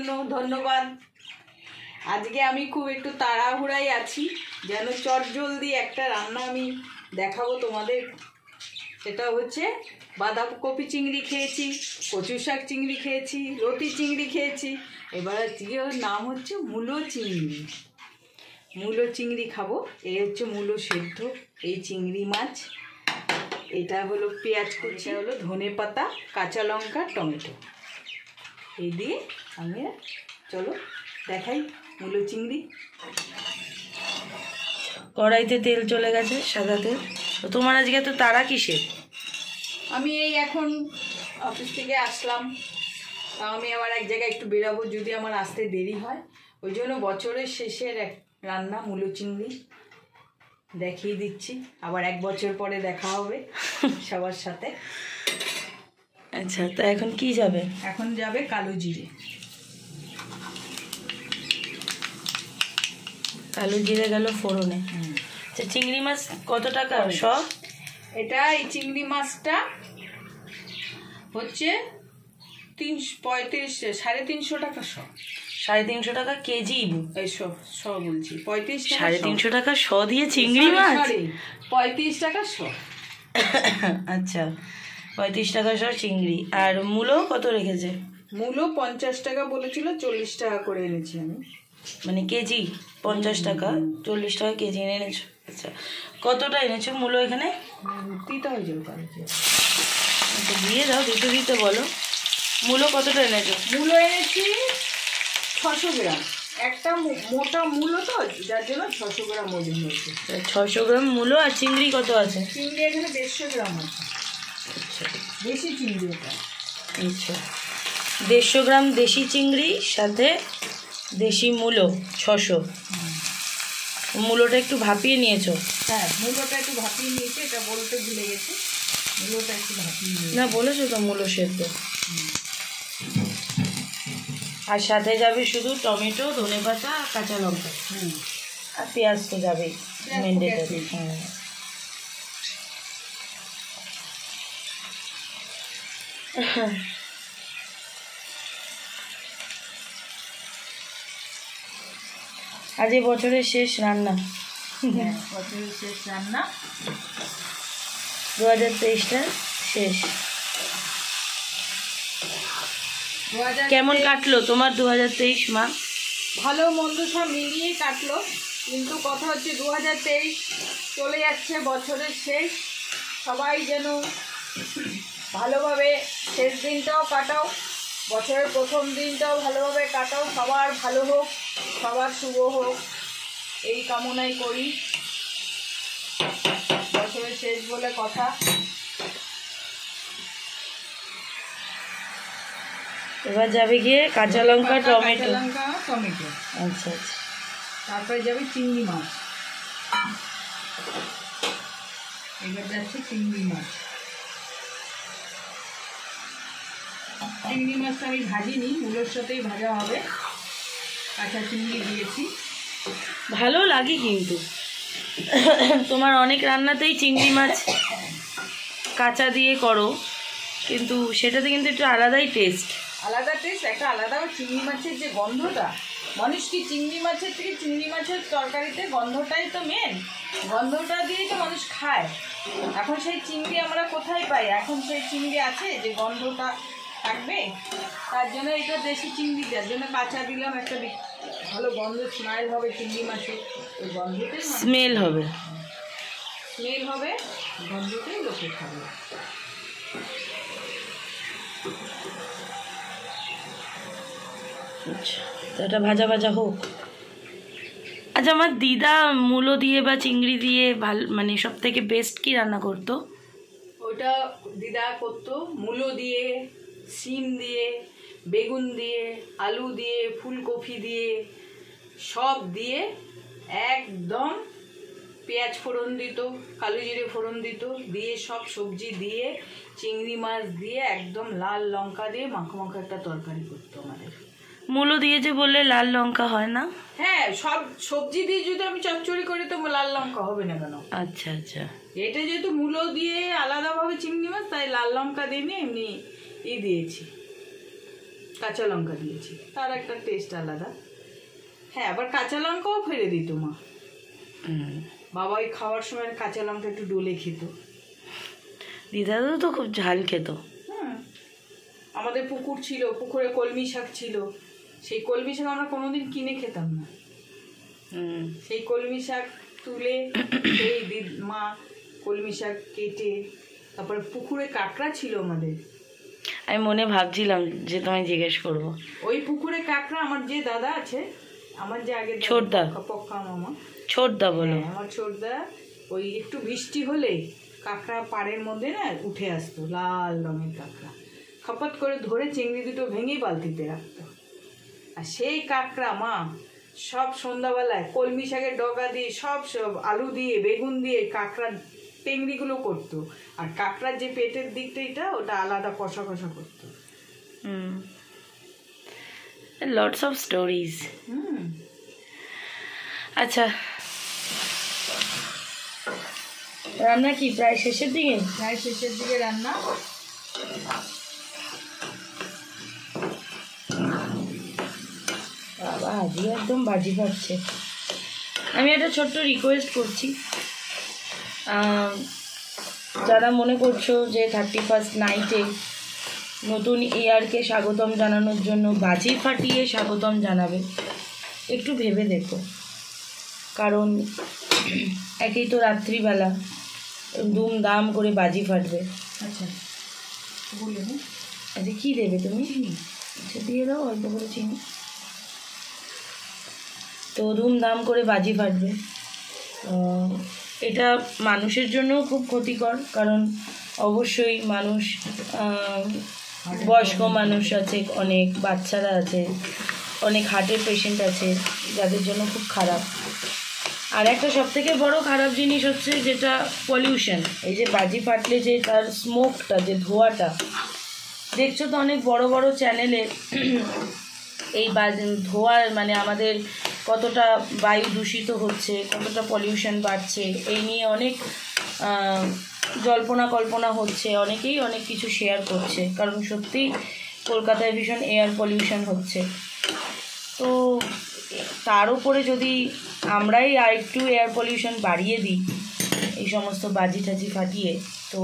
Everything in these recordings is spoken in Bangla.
জন্য ধন্যবাদ। আজকে আমি খুব একটু তাড়াহুড়াই আছি, যেন চটজলদি একটা রান্না আমি দেখাবো তোমাদের। সেটা হচ্ছে বাঁধাকপি চিংড়ি খেয়েছি, কচু শাক চিংড়ি খেয়েছি, লতি চিংড়ি খেয়েছি, এবার আজকে ওর নাম হচ্ছে মূলো চিংড়ি। মূলো চিংড়ি খাবো। এই হচ্ছে মূলো সেদ্ধ, এই চিংড়ি মাছ, এটা হলো পেঁয়াজ কুচি, হলো ধনে পাতা, কাঁচা লঙ্কা, টমেটো, এই দিয়ে আমি চলো দেখাই মূলো চিংড়ি। কড়াইতে তেল চলে গেছে, সাদা তেল। তো তোমার আজকে তো তাড়া কিসের? আমি এই এখন অফিস থেকে আসলাম, আমি আবার এক জায়গায় একটু বেরাবো, যদি আমার আসতে দেরি হয়, ওই জন্য বছরের শেষের এক রান্না মূলো চিংড়ি দেখিয়ে দিচ্ছি। আবার 1 বছর পরে দেখা হবে সবার সাথে। আচ্ছা, তো এখন কি যাবে? এখন যাবে কালো জিরে। কালো জিরে গেল ফোড়নে। আচ্ছা, চিংড়ি মাছ কত টাকা সব? এটা এই চিংড়ি মাছটা হচ্ছে 350 টাকা সব। 350 টাকা কেজি? এই সব বলছি 35 টাকা। 350 টাকা শ দিয়ে চিংড়ি মাছ? 35 টাকা শ। আচ্ছা, 35 টাকা শ চিংড়ি। আর মূলো কত রেখেছে? মূলো 50 টাকা বলেছিল, 40 টাকা করে এনেছি আমি। মানে কেজি 50 টাকা, 40 টাকা কেজি এনেছো। আচ্ছা, কতটা এনেছো মূলো এখানে? দিতে হয়ে যাবে তাহলে। আচ্ছা, দিয়ে দাও, দিতে বলো। মূলো কতটা এনেছো? মূলো এনেছি 600 গ্রাম। একটা মোটা মূলো তো, যার জন্য 600 গ্রাম ওজন হয়েছে। 600 গ্রাম মূলো। আর চিংড়ি কত আছে? চিংড়ি এখানে 150 গ্রাম আছে। আচ্ছা, দেশি চিংড়ি এটা। আচ্ছা, 150 গ্রাম দেশি চিংড়ি, সাথে দেশি মূলো 600। মূলোটা একটু ভাপিয়ে নিয়েছো? হ্যাঁ, মূলোটা একটু ভাপিয়ে নিয়েছি, এটা বলতে ভুলে গেছি। মূলোটা একটু ভাপিয়ে নিয়েছি। না, বলেছো তো মূলো সেদ্ধ। আর সাথে যাবে শুধু টমেটো, ধনেপাতা, কাঁচা লঙ্কা। আর পেঁয়াজ তো যাবেই, ম্যান্ডেটরি। হ্যাঁ, আজ এই বছরের শেষ রান্না। বছরের শেষ রান্না, 2023টা শেষ। কেমন কাটলো তোমার 2023 মা? ভালো মন্দ সব মিলিয়ে কাটলো, কিন্তু কথা হচ্ছে 2023 চলে যাচ্ছে, বছরের শেষ। সবাই যেন ভালোভাবে শেষ দিনটাও কাটাও, বছরের প্রথম দিনটাও ভালোভাবে কাটাও, সবার ভালো হোক, সবার শুভ হোক, এই কামনাই করি। বছরের শেষ বলে কথা। এবার যাবে গিয়ে কাঁচা লঙ্কা, টমেটো। আচ্ছা আচ্ছা, তারপরে যাবে চিংড়ি মাছ। এবার যাচ্ছে চিংড়ি মাছ। চিংড়ি মাছটা আমি ভাজিনি, মূলোর সাথেই ভাজা হবে। কাঁচা চিংড়ি দিয়েছি। ভালো লাগে কিন্তু তোমার অনেক রান্নাতেই চিংড়ি মাছ কাঁচা দিয়ে করো, কিন্তু সেটাতে কিন্তু একটু আলাদাই টেস্ট। আলাদা টেস্ট, একটা আলাদা চিংড়ি মাছের যে গন্ধটা, মানুষ কি চিংড়ি মাছের থেকে চিংড়ি মাছের তরকারিতে গন্ধটাই তো মেন, গন্ধটা দিয়েই তো মানুষ খায়। এখন সেই চিংড়ি আমরা কোথায় পাই? এখন সেই চিংড়ি আছে যে গন্ধটা থাকবে? তার জন্য এটা দেশি চিংড়ি, যার জন্য কাঁচা দিলাম, একটা ভালো গন্ধ স্মেল হবে চিংড়ি মাছের। ওই গন্ধতে স্মেল হবে, গন্ধতেই লোকে খাবে। আচ্ছা, তো এটা ভাজা ভাজা হোক। আচ্ছা, আমার দিদা মূলো দিয়ে বা চিংড়ি দিয়ে মানে সব থেকে বেস্ট কি রান্না করতো? ওটা দিদা করতো মূলো দিয়ে, শিম দিয়ে, বেগুন দিয়ে, আলু দিয়ে, ফুলকপি দিয়ে, সব দিয়ে একদম পেঁয়াজ ফোড়ন দিত, কালো জিরে ফোড়ন দিত, দিয়ে সব সবজি দিয়ে, চিংড়ি মাছ দিয়ে, একদম লাল লঙ্কা দিয়ে মাখো মাখো একটা তরকারি করতো আমাদের। মূলো দিয়ে যে বললে লাল লঙ্কা হয় না? হ্যাঁ, সব সবজি দিয়ে যদি আমি চচ্চড়ি করি তো লাল লঙ্কা হবে না কেন? আচ্ছা আচ্ছা, এটা যেহেতু মূলো দিয়ে আলাদাভাবে চিংড়ি মাছ, তাই লাল লঙ্কা দিইনি, এমনি দিয়েছি। কাঁচা লঙ্কা দিয়েছি, তার একটা টেস্ট আলাদা। হ্যাঁ, আবার কাঁচা লঙ্কাও ফেলে দিত মা। বাবা ওই খাওয়ার সময় কাঁচা লঙ্কা একটু ডলে খেত। দিদাদু তো খুব ঝাল খেত। আমাদের পুকুর ছিল, পুকুরে কলমি শাক ছিল, সেই কলমি শাক আমরা কোনোদিন কিনে খেতাম না। সেই কলমি শাক তুলে সেই মা কলমি শাক কেটে, তারপরে পুকুরে কাঁকড়া ছিল আমাদের। আমি মনে ভাবছিলাম যে তোমায় জিজ্ঞেস করব। ওই পুকুরে কাঁকড়া আমার যে দাদা আছে, আমার যে আগে ছোটদা, পক্কা মামা, ছোটদা বলো, আমার ছোটদা, ওই একটু বৃষ্টি হলে কাঁকড়া পাড়ের মধ্যে না উঠে আসতো, লাল রঙের কাঁকড়া, খপাত করে ধরে চিংড়ি দুটো ভেঙেই বালতিতে রাখতো। আর সেই কাঁকড়া মা সব সন্ধ্যাবেলায় কলমি শাকের ডগা দিয়ে সব আলু দিয়ে বেগুন দিয়ে কাঁকড়া টেংরিগুলো করতো, আর কাঁকড়ার যে পেটের দিকটা ওটা আলাদা কষা কষা করতো। Lots of stories. আচ্ছা, রান্না কি প্রায় শেষের দিকে? প্রায় শেষের দিকে রান্না। বাবা আজই একদম বাজি পাচ্ছে। আমি একটা ছোট্ট রিকোয়েস্ট করছি, যারা মনে করছো যে 31st নাইটে নতুন ইয়ারকে স্বাগতম জানানোর জন্য বাজি ফাটিয়ে স্বাগতম জানাবে, একটু ভেবে দেখো। কারণ একেই তো রাত্রিবেলা দুমদাম করে বাজি ফাটবে। আচ্ছা বলে না, আচ্ছা কী দেবে তুমি? আচ্ছা দিয়ে দাও অল্প করে চিনি। তো ধুমধাম করে বাজি ফাটবে। এটা মানুষের জন্যও খুব ক্ষতিকর, কারণ অবশ্যই মানুষ, বয়স্ক মানুষ আছে, অনেক বাচ্চারা আছে, অনেক হার্টের পেশেন্ট আছে, যাদের জন্য খুব খারাপ। আর একটা সবথেকে বড় খারাপ জিনিস হচ্ছে যেটা পলিউশন। এই যে বাজি ফাটলে যে তার স্মোকটা, যে ধোঁয়াটা দেখছো তো অনেক বড় বড় চ্যানেলে, এই ধোঁয়ার মানে আমাদের কতটা বায়ু দূষিত হচ্ছে, কতটা পলিউশন বাড়ছে, এই নিয়ে অনেক জল্পনা কল্পনা হচ্ছে, অনেকেই অনেক কিছু শেয়ার করছে। কারণ সত্যিই কলকাতায় ভীষণ এয়ার পলিউশন হচ্ছে। তো তার উপরে যদি আমরাই আর একটু এয়ার পলিউশন বাড়িয়ে দিই এই সমস্ত বাজি টাজি ফাটিয়ে, তো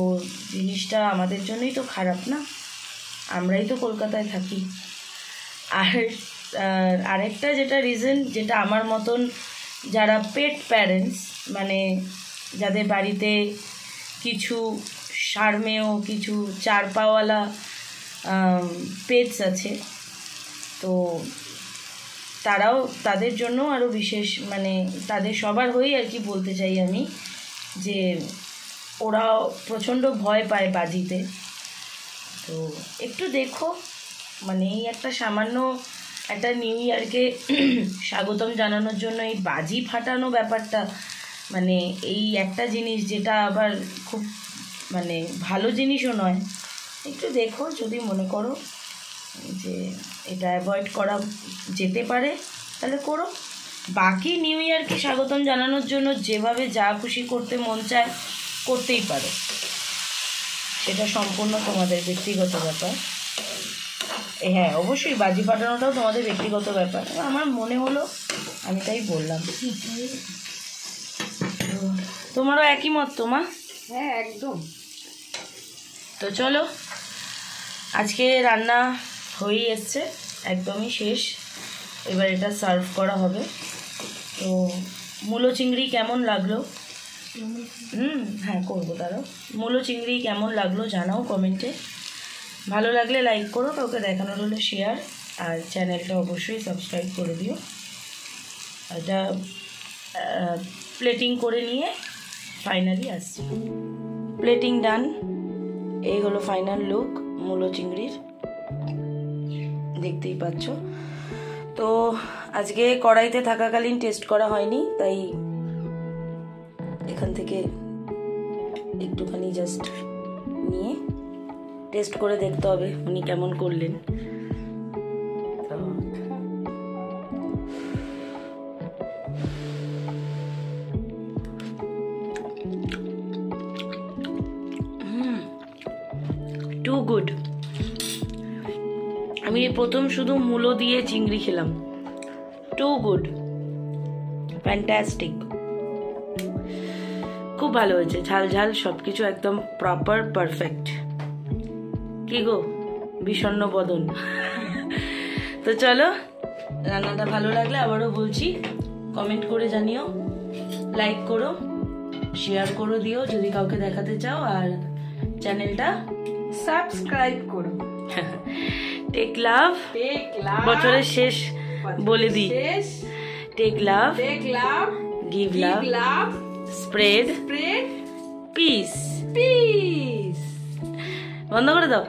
জিনিসটা আমাদের জন্যই তো খারাপ না? আমরাই তো কলকাতায় থাকি। আর আরেকটা যেটা রিজন, যেটা আমার মতন যারা পেট প্যারেন্টস, মানে যাদের বাড়িতে কিছু সারমেয়, কিছু চার পাওয়ালা পেটস আছে, তো তারাও, তাদের জন্য আরও বিশেষ, মানে তাদের সবার হয়েই আর কি বলতে চাই আমি, যে ওরা প্রচণ্ড ভয় পায় বাজিতে। তো একটু দেখো, মানে এই একটা সামান্য একটা নিউ ইয়ারকে স্বাগতম জানানোর জন্য এই বাজি ফাটানো ব্যাপারটা, মানে এই একটা জিনিস যেটা আবার খুব মানে ভালো জিনিসও নয়। একটু দেখো, যদি মনে করো যে এটা অ্যাভয়েড করা যেতে পারে তাহলে করো। বাকি নিউ ইয়ারকে স্বাগতম জানানোর জন্য যেভাবে যা খুশি করতে মন চায় করতেই পারো, সেটা সম্পূর্ণ তোমাদের ব্যক্তিগত ব্যাপার। হ্যাঁ অবশ্যই বাজি ফাটানোটাও তোমাদের ব্যক্তিগত ব্যাপার, আমার মনে হলো আমি তাই বললাম। তোমারও একই মত তো মা? হ্যাঁ একদম। তো চলো, আজকে রান্না হয়েই এসছে, একদমই শেষ। এবার এটা সার্ভ করা হবে। তো মূলো চিংড়ি কেমন লাগলো? হ্যাঁ করবো, তারও মূলো চিংড়ি কেমন লাগলো জানাও কমেন্টে। ভালো লাগলে লাইক করো, কাউকে দেখানোর হলে শেয়ার, আর চ্যানেলটা অবশ্যই সাবস্ক্রাইব করে দিও। এটা প্লেটিং করে নিয়ে ফাইনালি আসছি। প্লেটিং ডান, এই হলো ফাইনাল লুক মূলো চিংড়ির, দেখতেই পাচ্ছ। তো আজকে কড়াইতে থাকাকালীন টেস্ট করা হয়নি, তাই এখান থেকে একটুখানি জাস্ট নিয়ে টেস্ট করে দেখতে হবে উনি কেমন করলেন। Too good. আমি প্রথম শুধু মূলো দিয়ে চিংড়ি খেলাম, টু গুড, ফ্যান্টাস্টিক, খুব ভালো হয়েছে, ঝাল ঝাল সবকিছু একদম প্রপার পারফেক্ট। কি গো বিষণ্ণ বদন। তো চলো, রান্নাটা ভালো লাগলে আবারও বলছি কমেন্ট করে জানিও, লাইক করো, শেয়ার করো দিও যদি কাউকে দেখাতে চাও, আর চ্যানেলটা সাবস্ক্রাইব করো। টেক লাভ, বছরের শেষ বলে দিই, টেক লাভ, গিভ লাভ, স্প্রেড পিস। বন্ধ করে দাও।